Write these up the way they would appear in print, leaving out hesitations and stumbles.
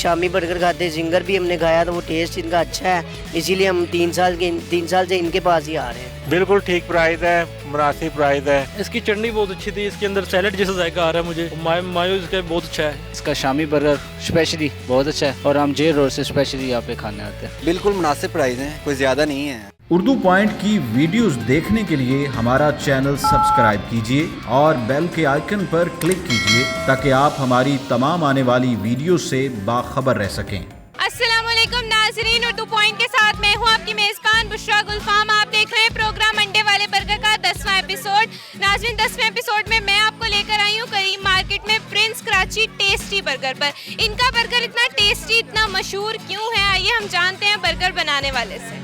Shami burger खाते, zinger भी हमने खाया तो वो टेस्ट इनका अच्छा है, इसीलिए हम 3 साल से इनके पास ही आ रहे हैं। बिल्कुल ठीक प्राइस है, मुनासिब प्राइस है। इसकी चटनी बहुत अच्छी थी, इसके अंदर सैलेड जैसा जायका आ रहा है मुझे, मायो इसका बहुत अच्छा है। इसका शामी बर्गर स्पेशली बहुत अच्छा है और हम जेल रोड से स्पेशली यहाँ पे खाने आते हैं। बिल्कुल मुनासिब प्राइस है, कोई ज़्यादा नहीं है। उर्दू पॉइंट की वीडियोस देखने के लिए हमारा चैनल सब्सक्राइब कीजिए और बेल के आइकन पर क्लिक कीजिए ताकि आप हमारी तमाम आने वाली वीडियो से बाखबर रह सकें। अस्सलाम वालेकुम नाज़रीन, उर्दू पॉइंट के साथ मैं हूं आपकी मेज़बान बुशरा गुलफाम। आप देख रहे हैं प्रोग्राम अंडे वाले बर्गर का 10वां एपिसोड। नाज़रीन, 10वें एपिसोड में मैं आपको लेकर आई हूं करीम मार्केट में प्रिंस कराची टेस्टी बर्गर पर। इनका बर्गर इतना टेस्टी, इतना मशहूर क्यों है, आइए हम जानते हैं बर्गर बनाने वाले से।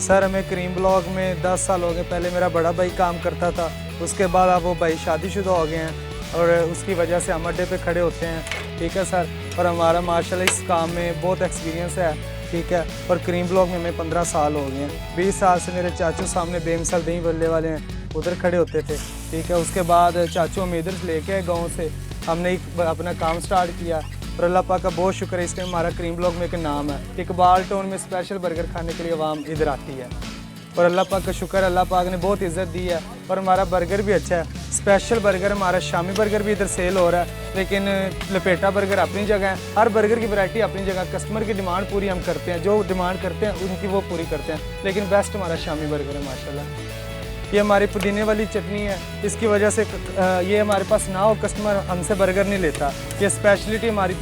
सर, हमें करीम ब्लॉक में 10 साल हो गए। पहले मेरा बड़ा भाई काम करता था, उसके बाद अब वो भाई शादीशुदा हो गए हैं और उसकी वजह से हम अड्डे पे खड़े होते हैं। ठीक है सर, और हमारा माशाल्लाह इस काम में बहुत एक्सपीरियंस है। ठीक है, और करीम ब्लॉक में हमें 15 साल हो गए हैं। 20 साल से मेरे चाचू सामने बेमिसाल दही बल्ले वाले हैं, उधर खड़े होते थे। ठीक है, उसके बाद चाचू हम इधर लेके आए गाँव से, हमने अपना काम स्टार्ट किया और अल्लाह पाक का बहुत शुक्र है, इस टाइम हमारा करीम ब्लॉक में एक नाम है। इकबाल टाउन में स्पेशल बर्गर खाने के लिए आवाम इधर आती है और अल्लाह पाक का शुक्र, अल्लाह पाक ने बहुत इज़्ज़त दी है और हमारा बर्गर भी अच्छा है। स्पेशल बर्गर, हमारा शामी बर्गर भी इधर सेल हो रहा है, लेकिन लपेटा बर्गर अपनी जगह है। हर बर्गर की वैरायटी अपनी जगह, कस्टमर की डिमांड पूरी हम करते हैं, जो डिमांड करते हैं उनकी वो पूरी करते हैं, लेकिन बेस्ट हमारा शामी बर्गर है माशाल्लाह। ये हमारी पुदीने वाली चटनी है, इसकी वजह से ये हमारे पास ना हो कस्टमर हमसे बर्गर नहीं लेता। ये स्पेशलिटी हमारी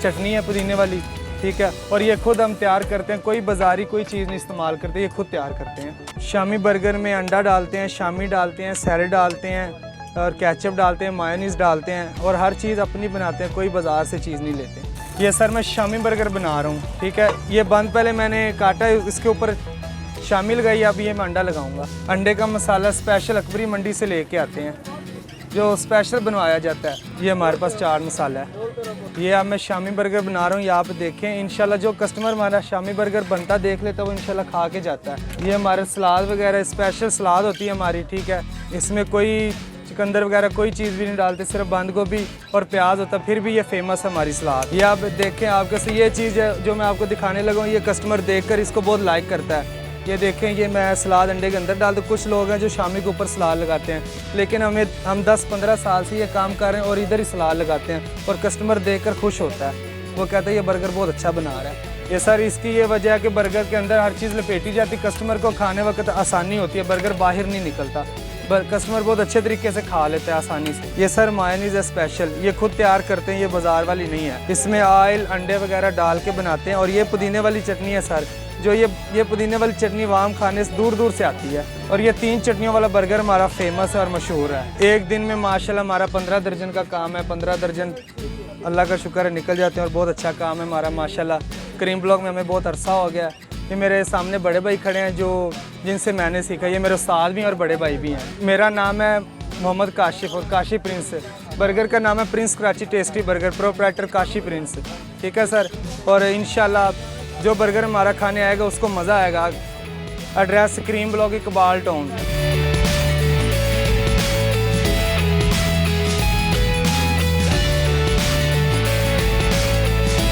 चटनी है पुदीने वाली। ठीक है, और ये खुद हम तैयार करते हैं, कोई बाज़ारी कोई चीज़ नहीं इस्तेमाल करते, ये खुद तैयार करते हैं। शामी बर्गर में अंडा डालते हैं, शामी डालते हैं, सैलेड डालते हैं और केचप डालते हैं, मायोनीज़ डालते हैं और हर चीज़ अपनी बनाते हैं, कोई बाज़ार से चीज़ नहीं लेते। ये सर मैं शामी बर्गर बना रहा हूँ। ठीक है, ये बंद पहले मैंने काटा, इसके ऊपर शामी लगाई, अब ये मैं अंडा लगाऊंगा। अंडे का मसाला स्पेशल अकबरी मंडी से लेके आते हैं, जो स्पेशल बनवाया जाता है। ये हमारे पास 4 मसाला है। ये अब मैं शामी बर्गर बना रहा हूँ, ये आप देखें। इंशाल्लाह जो कस्टमर हमारा शामी बर्गर बनता देख लेता है वो इंशाल्लाह खा के जाता है। ये हमारे सलाद वगैरह स्पेशल सलाद होती है हमारी। ठीक है, इसमें कोई चुकंदर वगैरह कोई चीज़ भी नहीं डालते, सिर्फ बंद गोभी और प्याज होता है, फिर भी ये फेमस है हमारी सलाद। ये आप देखें, आपके से ये चीज़ है जो मैं आपको दिखाने लगा हूँ, ये कस्टमर देखकर इसको बहुत लाइक करता है। ये देखें, ये मैं सलाद अंडे के अंदर डाल दूँ। कुछ लोग हैं जो शामी के ऊपर सलाद लगाते हैं, लेकिन हम 10-15 साल से ये काम कर रहे हैं और इधर ही सलाद लगाते हैं और कस्टमर देखकर खुश होता है, वो कहता है ये बर्गर बहुत अच्छा बना रहा है। ये सर इसकी ये वजह है कि बर्गर के अंदर हर चीज़ लपेटी जाती, कस्टमर को खाने वक्त आसानी होती है, बर्गर बाहर नहीं निकलता, कस्टमर बहुत अच्छे तरीके से खा लेता है आसानी से। ये सर मायोनीज़ है स्पेशल, ये खुद तैयार करते हैं, ये बाज़ार वाली नहीं है। इसमें ऑयल अंडे वगैरह डाल के बनाते हैं। और ये पुदीने वाली चटनी है सर, जो ये पुदीने वाली चटनी वाम खाने से दूर दूर से आती है। और ये 3 चटनियों वाला बर्गर हमारा फेमस है और मशहूर है। एक दिन में माशाल्लाह हमारा 15 दर्जन का काम है, 15 दर्जन अल्लाह का शुक्र है निकल जाते हैं और बहुत अच्छा काम है हमारा माशाल्लाह। करीम ब्लॉक में हमें बहुत अरसा हो गया। ये मेरे सामने बड़े भाई खड़े हैं जो जिनसे मैंने सीखा, ये मेरे उस्ताद भी हैं और बड़े भाई भी हैं। मेरा नाम है मोहम्मद काशिफ और काशी प्रिंस। बर्गर का नाम है Prince Karachi tasty burger, proprietor Kashi Prince. ठीक है सर, और इंशाल्लाह जो बर्गर हमारा खाने आएगा उसको मज़ा आएगा। Address Karim block Iqbal town.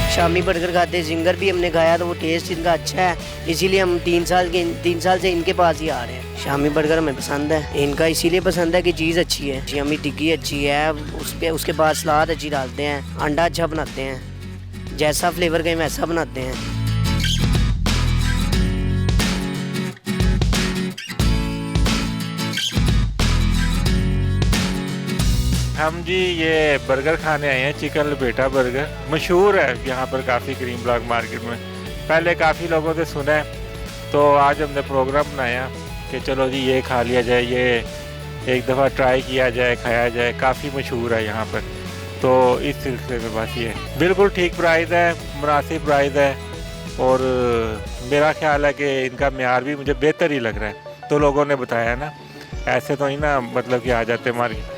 Shami burger खाते, जिंगर भी हमने खाया तो वो टेस्ट इनका अच्छा है, इसीलिए हम 3 साल से इनके पास ही आ रहे हैं। शामी बर्गर हमें पसंद है, इनका इसीलिए पसंद है कि चीज़ अच्छी है, शामी टिक्की अच्छी है, उसके बाद सलाद अच्छी डालते हैं, अंडा अच्छा बनाते हैं, जैसा फ्लेवर कहें वैसा बनाते हैं। हम जी ये बर्गर खाने आए हैं, चिकन लपेटा बर्गर मशहूर है यहाँ पर काफ़ी करीम ब्लॉक मार्केट में। पहले काफ़ी लोगों से सुना है, तो आज हमने प्रोग्राम बनाया कि चलो जी ये खा लिया जाए, ये एक दफ़ा ट्राई किया जाए, खाया जाए। काफ़ी मशहूर है यहाँ पर, तो इस सिलसिले में बस ये बिल्कुल ठीक प्राइस है, मुनासिब प्राइस है और मेरा ख्याल है कि इनका म्यार भी मुझे बेहतर ही लग रहा है। तो लोगों ने बताया ना, ऐसे तो ही ना मतलब कि आ जाते मार्केट।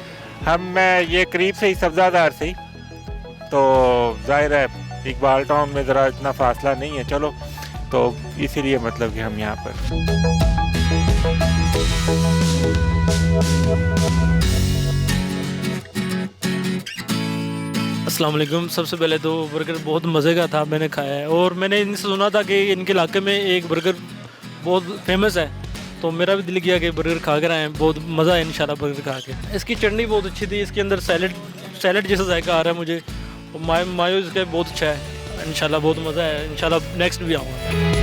मैं ये करीब से ही सब्ज़ादार से ही, तो जाहिर है इकबाल टाउन में ज़रा इतना फासला नहीं है, चलो तो इसीलिए मतलब कि हम यहाँ पर अस्सलाम वालेकुम। सबसे पहले तो बर्गर बहुत मज़े का था, मैंने खाया है और मैंने इनसे सुना था कि इनके इलाके में एक बर्गर बहुत फेमस है, तो मेरा भी दिल किया कि बर्गर खा कर आए। बहुत मज़ा है इंशाल्लाह बर्गर खा के। इसकी चटनी बहुत अच्छी थी, इसके अंदर सैलड जैसा जायका आ रहा है मुझे, और मायो इसका बहुत अच्छा है। इंशाल्लाह बहुत मज़ा है, इंशाल्लाह नेक्स्ट भी आऊँगा।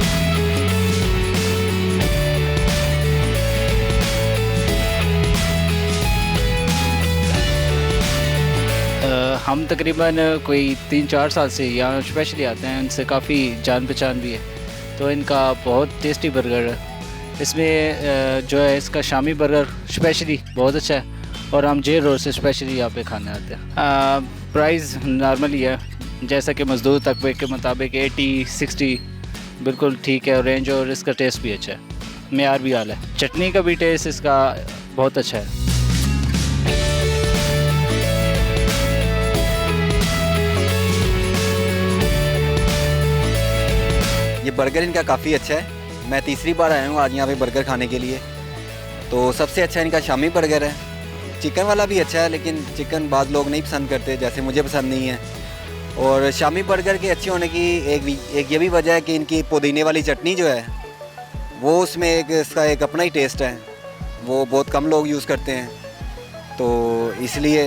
हम तकरीबन कोई 3-4 साल से यहाँ स्पेशली आते हैं, इनसे काफ़ी जान पहचान भी है, तो इनका बहुत टेस्टी बर्गर है। इसमें जो है इसका शामी बर्गर स्पेशली बहुत अच्छा है, और हम जेल रोड से स्पेशली यहाँ पे खाने आते हैं। प्राइस नॉर्मली है, जैसा कि मजदूर तकबे के मुताबिक 80-60 बिल्कुल ठीक है रेंज, और इसका टेस्ट भी अच्छा है, मेयार भी आला है। चटनी का भी टेस्ट इसका बहुत अच्छा है। ये बर्गर इनका काफ़ी अच्छा है। मैं तीसरी बार आया हूँ आज यहाँ पे बर्गर खाने के लिए। तो सबसे अच्छा इनका शामी बर्गर है। चिकन वाला भी अच्छा है, लेकिन चिकन बाद लोग नहीं पसंद करते, जैसे मुझे पसंद नहीं है। और शामी बर्गर के अच्छे होने की एक ये भी वजह है कि इनकी पुदीने वाली चटनी जो है वो उसमें इसका एक अपना ही टेस्ट है, वो बहुत कम लोग यूज़ करते हैं। तो इसलिए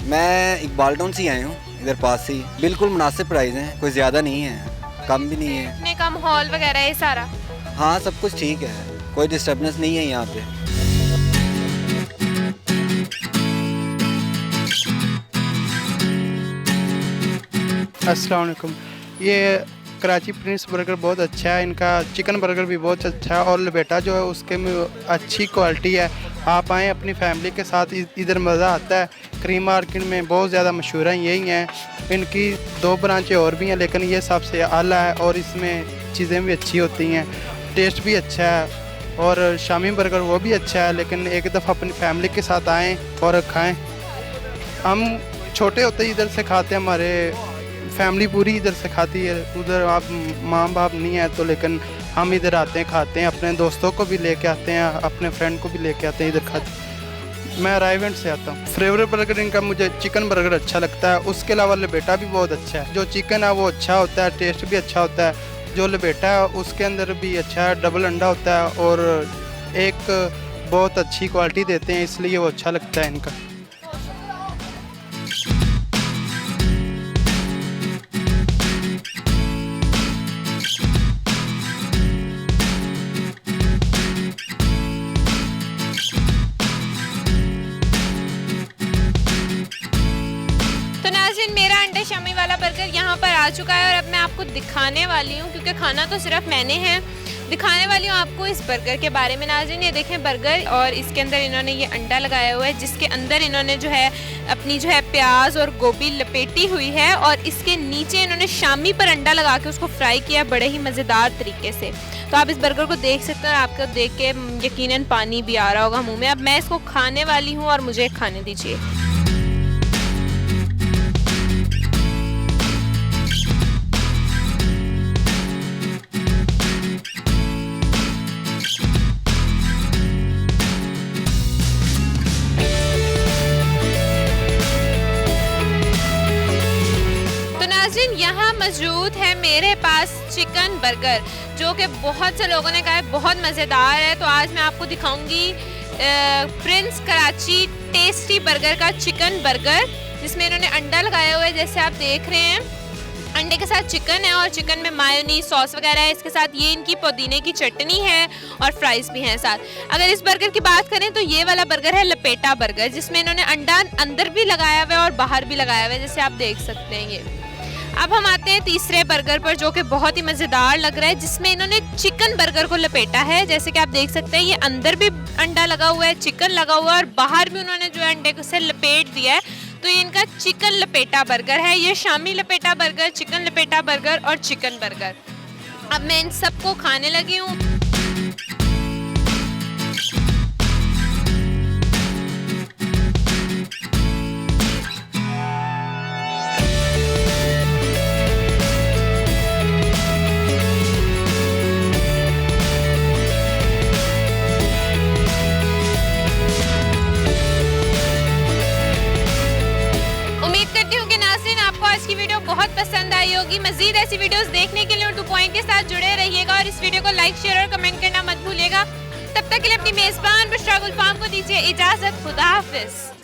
मैं इकबाल टाउन से आया हूँ, इधर पास से ही। बिल्कुल मुनासिब प्राइस हैं, कोई ज़्यादा नहीं है, कम भी नहीं है। इतने कम हॉल वगैरह है सारा? हाँ, सब कुछ ठीक है, कोई डिस्टर्बेंस नहीं है यहाँ पे। अस्सलाम वालेकुम। ये कराची प्रिंस बर्गर बहुत अच्छा है, इनका चिकन बर्गर भी बहुत अच्छा है, और लपेटा जो है उसके में अच्छी क्वालिटी है। आप आएँ अपनी फैमिली के साथ, इधर मज़ा आता है। क्रीम मार्केट में बहुत ज़्यादा मशहूर हैं यही हैं। इनकी 2 ब्रांचें और भी हैं, लेकिन ये सबसे आला है, और इसमें चीज़ें भी अच्छी होती हैं, टेस्ट भी अच्छा है। और शामी बर्गर वो भी अच्छा है, लेकिन एक दफ़ा अपनी फैमिली के साथ आएँ और खाएँ। हम छोटे होते ही इधर से खाते हैं, हमारे फैमिली पूरी इधर से खाती है। उधर आप माँ बाप नहीं है तो, लेकिन हम इधर आते हैं, खाते हैं, अपने दोस्तों को भी लेके आते हैं, अपने फ्रेंड को भी लेके आते हैं, इधर खाते हैं। मैं रायवेंट से आता हूँ। फेवरेट बर्गर इनका मुझे चिकन बर्गर अच्छा लगता है, उसके अलावा लपेटा भी बहुत अच्छा है। जो चिकन है वो अच्छा होता है, टेस्ट भी अच्छा होता है। जो लपेटा है उसके अंदर भी अच्छा है, डबल अंडा होता है, और एक बहुत अच्छी क्वालिटी देते हैं, इसलिए वो अच्छा लगता है इनका। शामी वाला बर्गर यहाँ पर आ चुका है, और अब मैं आपको दिखाने वाली हूँ, क्योंकि खाना तो सिर्फ मैंने है, दिखाने वाली हूँ आपको इस बर्गर के बारे में। नाज़रीन ये देखें बर्गर, और इसके अंदर इन्होंने ये अंडा लगाया हुआ है, जिसके अंदर इन्होंने जो है अपनी जो है प्याज और गोभी लपेटी हुई है, और इसके नीचे इन्होंने शामी पर अंडा लगा के उसको फ्राई किया बड़े ही मज़ेदार तरीके से। तो आप इस बर्गर को देख सकते हैं, और आपको देख के यकीनन पानी भी आ रहा होगा मुँह में। अब मैं इसको खाने वाली हूँ, और मुझे खाने दीजिए। यहाँ मौजूद है मेरे पास चिकन बर्गर, जो कि बहुत से लोगों ने कहा है बहुत मज़ेदार है। तो आज मैं आपको दिखाऊंगी प्रिंस कराची टेस्टी बर्गर का चिकन बर्गर, जिसमें इन्होंने अंडा लगाया हुआ है, जैसे आप देख रहे हैं। अंडे के साथ चिकन है, और चिकन में मायोनीज सॉस वगैरह है। इसके साथ ये इनकी पुदीने की चटनी है, और फ्राइज़ भी हैं साथ। अगर इस बर्गर की बात करें तो ये वाला बर्गर है लपेटा बर्गर, जिसमें इन्होंने अंडा अंदर भी लगाया हुआ है और बाहर भी लगाया हुआ है, जैसे आप देख सकते हैं ये। अब हम आते हैं तीसरे बर्गर पर, जो कि बहुत ही मज़ेदार लग रहा है, जिसमें इन्होंने चिकन बर्गर को लपेटा है। जैसे कि आप देख सकते हैं, ये अंदर भी अंडा लगा हुआ है, चिकन लगा हुआ है, और बाहर भी उन्होंने जो है अंडे को से लपेट दिया है। तो ये इनका चिकन लपेटा बर्गर है। ये शामी लपेटा बर्गर, चिकन लपेटा बर्गर और चिकन बर्गर। अब मैं इन सबको खाने लगी हूँ। उम्मीद करती हूँ कि नाज़रीन आपको आज की वीडियो बहुत पसंद आई होगी। मजीद ऐसी वीडियोस देखने के लिए उर्दू पॉइंट के साथ जुड़े रहिएगा और इस वीडियो को लाइक, शेयर और कमेंट करना मत भूलिएगा। तब तक के लिए अपनी मेज़बान बुशरा गुल फाम को दीजिए इजाज़त। खुदा हाफिज़।